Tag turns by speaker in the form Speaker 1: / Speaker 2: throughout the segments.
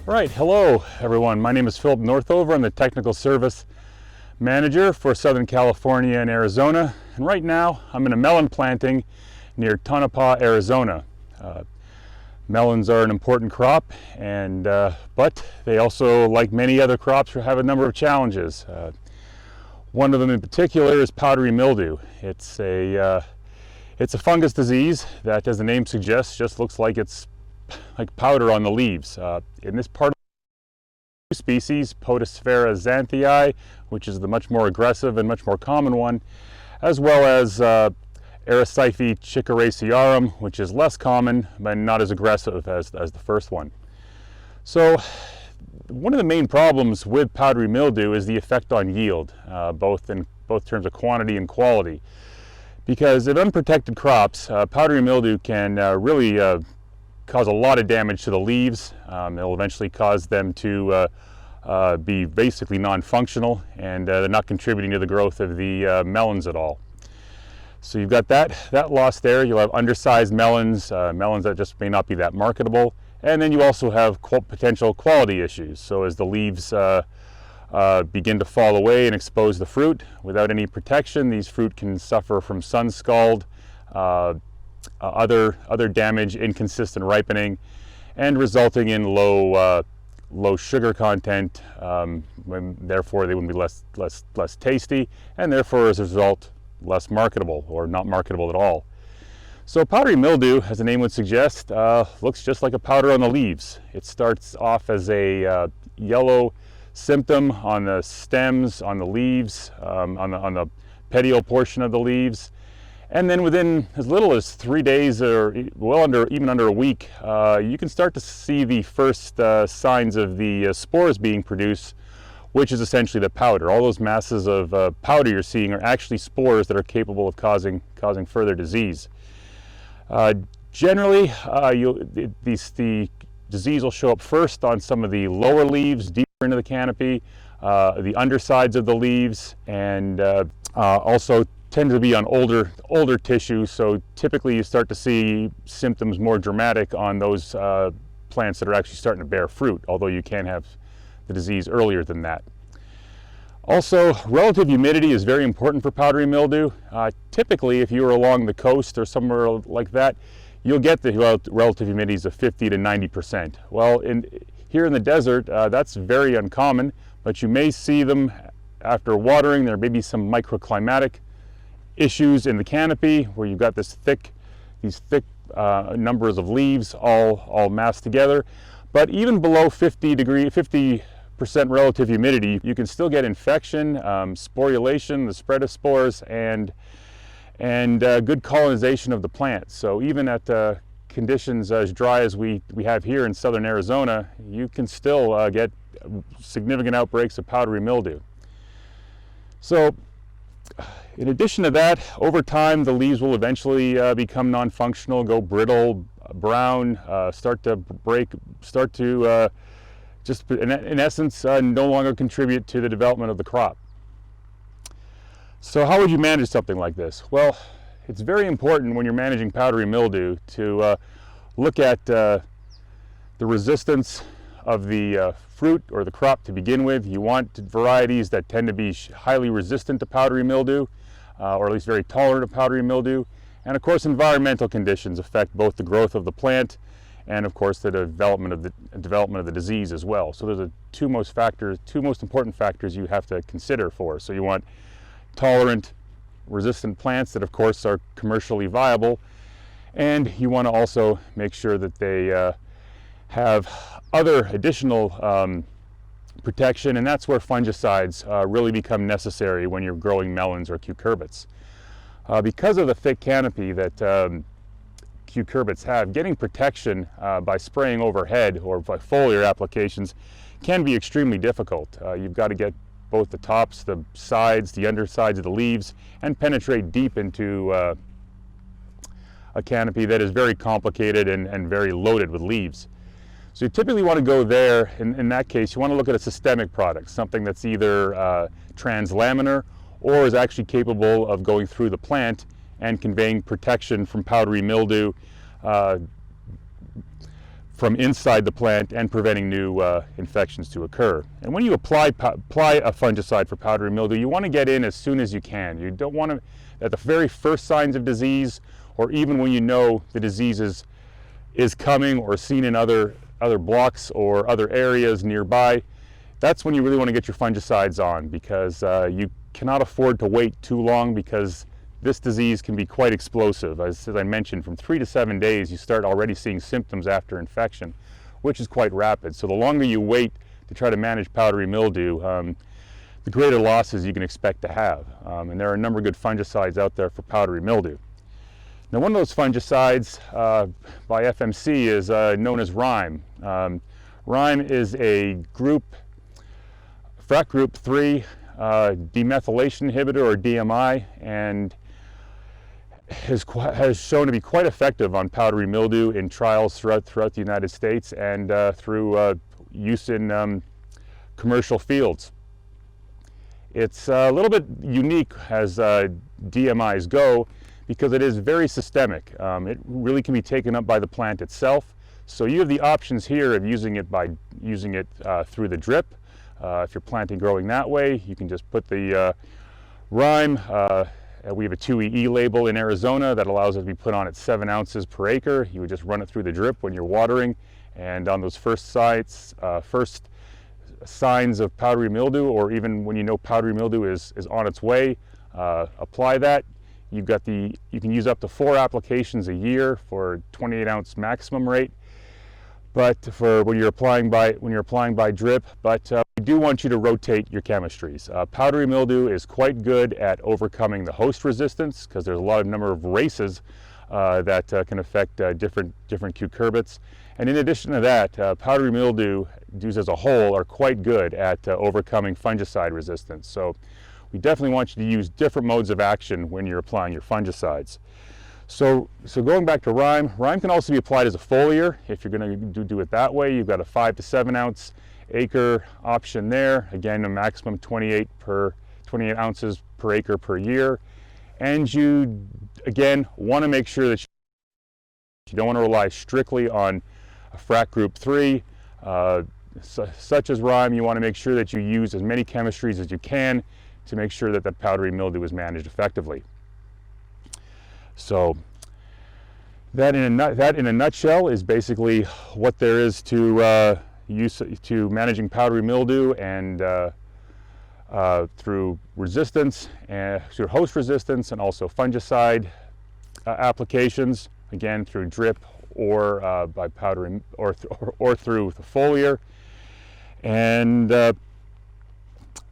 Speaker 1: All right, hello everyone. My name is Philip Northover. I'm the Technical Service Manager for Southern California and Arizona. And right now I'm in a melon planting near Tonopah, Arizona. Melons are an important crop, but they also, like many other crops, have a number of challenges. One of them in particular is powdery mildew. It's a fungus disease that, as the name suggests, just looks like it's like powder on the leaves. In this part of the species, Podicera xanthii, which is the much more aggressive and much more common one, as well as Eryciphe chiceracearum, which is less common but not as aggressive as the first one. So one of the main problems with powdery mildew is the effect on yield, both terms of quantity and quality. Because in unprotected crops, powdery mildew can really cause a lot of damage to the leaves. It'll eventually cause them to be basically non-functional, and they're not contributing to the growth of the melons at all. So you've got that loss there. You'll have undersized melons, melons that just may not be that marketable, and then you also have potential quality issues. So as the leaves begin to fall away and expose the fruit without any protection, these fruit can suffer from sun scald, other damage, inconsistent ripening, and resulting in low sugar content. Therefore, they would be less tasty, and therefore, as a result, less marketable or not marketable at all. So powdery mildew, as the name would suggest, looks just like a powder on the leaves. It starts off as a yellow symptom on the stems, on the leaves, on the petiole portion of the leaves. And then within as little as 3 days, or even under a week, you can start to see the first signs of the spores being produced, which is essentially the powder. All those masses of powder you're seeing are actually spores that are capable of causing further disease. Generally, the disease will show up first on some of the lower leaves, deeper into the canopy, the undersides of the leaves, and also tend to be on older tissue. So typically you start to see symptoms more dramatic on those plants that are actually starting to bear fruit, although you can have the disease earlier than that. Also, relative humidity is very important for powdery mildew. Typically, if you're along the coast or somewhere like that, you'll get the relative humidities of 50 to 90%. Well, here in the desert, that's very uncommon, but you may see them after watering. There may be some microclimatic issues in the canopy where you've got these thick numbers of leaves all massed together. But even below 50% relative humidity, you can still get infection, sporulation, the spread of spores, and good colonization of the plant. So even at conditions as dry as we have here in southern Arizona, you can still get significant outbreaks of powdery mildew. So in addition to that, over time the leaves will eventually become non-functional, go brittle, brown, start to break, just in essence no longer contribute to the development of the crop. So how would you manage something like this? Well, it's very important when you're managing powdery mildew to look at the resistance of the fruit or the crop to begin with. You want varieties that tend to be highly resistant to powdery mildew, or at least very tolerant of powdery mildew. And of course, environmental conditions affect both the growth of the plant and of course the development of the disease as well. So there's the two most important factors you have to consider for. So you want tolerant, resistant plants that of course are commercially viable, and you want to also make sure that they have other additional protection, and that's where fungicides really become necessary when you're growing melons or cucurbits. Because of the thick canopy that cucurbits have, getting protection by spraying overhead or by foliar applications can be extremely difficult. You've got to get both the tops, the sides, the undersides of the leaves, and penetrate deep into a canopy that is very complicated and very loaded with leaves. So you typically want to go there. In that case, you want to look at a systemic product, something that's either translaminar or is actually capable of going through the plant and conveying protection from powdery mildew from inside the plant and preventing new infections to occur. And when you apply a fungicide for powdery mildew, you want to get in as soon as you can. You don't want to, at the very first signs of disease, or even when you know the disease is coming or seen in other blocks or other areas nearby, that's when you really want to get your fungicides on, because you cannot afford to wait too long, because this disease can be quite explosive. As I mentioned, from 3 to 7 days you start already seeing symptoms after infection, which is quite rapid. So the longer you wait to try to manage powdery mildew, the greater losses you can expect to have. And there are a number of good fungicides out there for powdery mildew. Now, one of those fungicides by FMC is known as Rime. Rime is a frat group 3 demethylation inhibitor, or DMI, and has shown to be quite effective on powdery mildew in trials throughout the United States and through use in commercial fields. It's a little bit unique as DMIs go, because it is very systemic. It really can be taken up by the plant itself. So you have the options here of using it through the drip. If you're planting growing that way, you can just put the Rime. We have a 2EE label in Arizona that allows it to be put on at 7 ounces per acre. You would just run it through the drip when you're watering, and on those first signs of powdery mildew, or even when you know powdery mildew is on its way, apply that. You can use up to 4 applications a year for 28-ounce maximum rate. But for when you're applying by drip, we do want you to rotate your chemistries. Powdery mildew is quite good at overcoming the host resistance, because there's a number of races that can affect different cucurbits. And in addition to that, powdery mildews as a whole are quite good at overcoming fungicide resistance. So we definitely want you to use different modes of action when you're applying your fungicides. So going back to Rime can also be applied as a foliar if you're going to do it that way. You've got a 5 to 7 ounce acre option there. Again, a maximum 28 ounces per acre per year. And you, again, want to make sure that you don't want to rely strictly on a frat group 3. Such as Rime, you want to make sure that you use as many chemistries as you can to make sure that that powdery mildew is managed effectively. So that in a nutshell is basically what there is to managing powdery mildew, and through resistance, and through host resistance, and also fungicide applications, again through drip or by powdering or through the foliar, and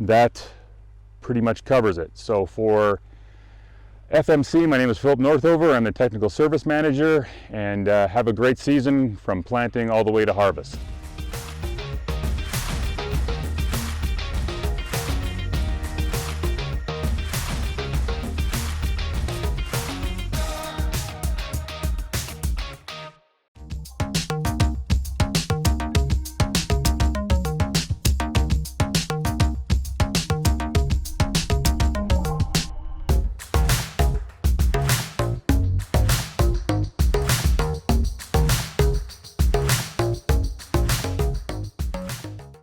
Speaker 1: that pretty much covers it. So for FMC, my name is Philip Northover. I'm the Technical Service Manager, and have a great season from planting all the way to harvest.